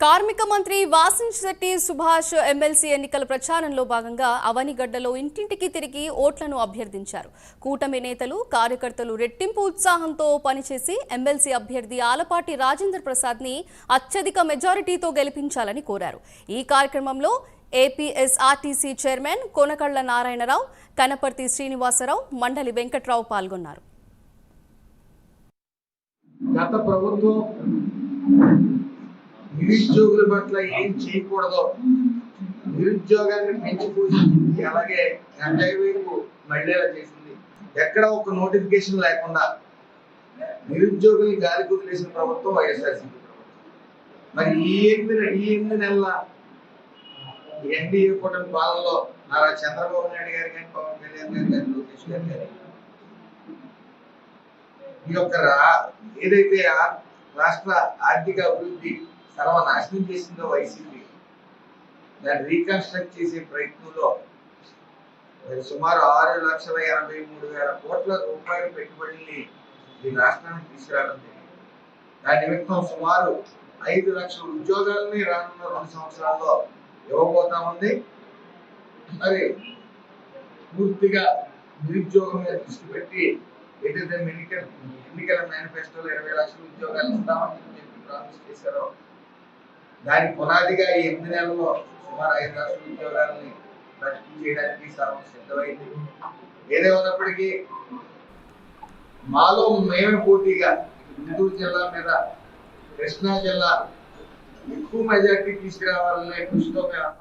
కార్మిక మంత్రి వాసంశెట్టి సుభాష్ ఎమ్మెల్సీ ఎన్నికల ప్రచారంలో భాగంగా అవనిగడ్డలో ఇంటింటికి తిరిగి ఓట్లను అభ్యర్థించారు. కూటమి నేతలు, కార్యకర్తలు రెట్టింపు ఉత్సాహంతో పనిచేసి ఎమ్మెల్సీ అభ్యర్థి ఆలపాటి రాజేందర్ ప్రసాద్ ని అత్యధిక మెజారిటీతో గెలిపించాలని కోరారు. ఈ కార్యక్రమంలో ఏపీఎస్ఆర్టీసీ చైర్మన్ కొనకళ్ల నారాయణరావు, కనపర్తి శ్రీనివాసరావు, మండలి వెంకట్రావు పాల్గొన్నారు. గత ప్రభుత్వం నిరుద్యోగుల పట్ల ఏం చేయకూడదో, నిరుద్యోగాన్ని పెంచి పోషించింది, అలాగే గంజాయి వైపు మళ్ళేలా చేసింది. ఎక్కడ ఒక నోటిఫికేషన్ లేకుండా నిరుద్యోగుల్ని గాలి కుదిలేసిన ప్రభుత్వం వైఎస్ఆర్సీపీ ప్రభుత్వం. మరి ఈ 8 నెలల ఎన్డీఏ కూటమి పాలనలో నారా చంద్రబాబు నాయుడు గారు కానీ, పవన్ కళ్యాణ్ గారు కానీ, లోకేష్ గారు కానీ ఈ యొక్క ఏదైతే రాష్ట్ర ఆర్థిక అభివృద్ధి సర్వనాశనం చేసిందో వైసీపీ, దాన్ని రీకన్స్ట్రక్ట్ చేసే ప్రయత్నంలో సుమారు 6,83,000 కోట్ల రూపాయల పెట్టుబడుల్ని ఈ రాష్ట్రానికి తీసుకురావడం జరిగింది. దాని నిమిత్తం సుమారు 5 లక్షల ఉద్యోగాలని రానున్న 2 సంవత్సరాల్లో ఇవ్వబోతా ఉంది. మరి పూర్తిగా నిరుద్యోగం మీద దృష్టి పెట్టి ఏదైతే ఎన్నికల మేనిఫెస్టోలో 20 లక్షల ఉద్యోగాలు ఇస్తామని చెప్పి ప్రామిస్ చేశారో, దానికి పునాదిగా ఈ 8 నెలల్లో సుమారు 5 లక్షల ఉద్యోగాలని భర్తీ చేయడానికి సర్వం సిద్ధమైంది. ఏదేమైనప్పటికీ మాలో మేమే పోటీగా గుంటూరు జిల్లా మీద కృష్ణా జిల్లా ఎక్కువ మెజార్టీ తీసుకురావాలనే కృషితో మేము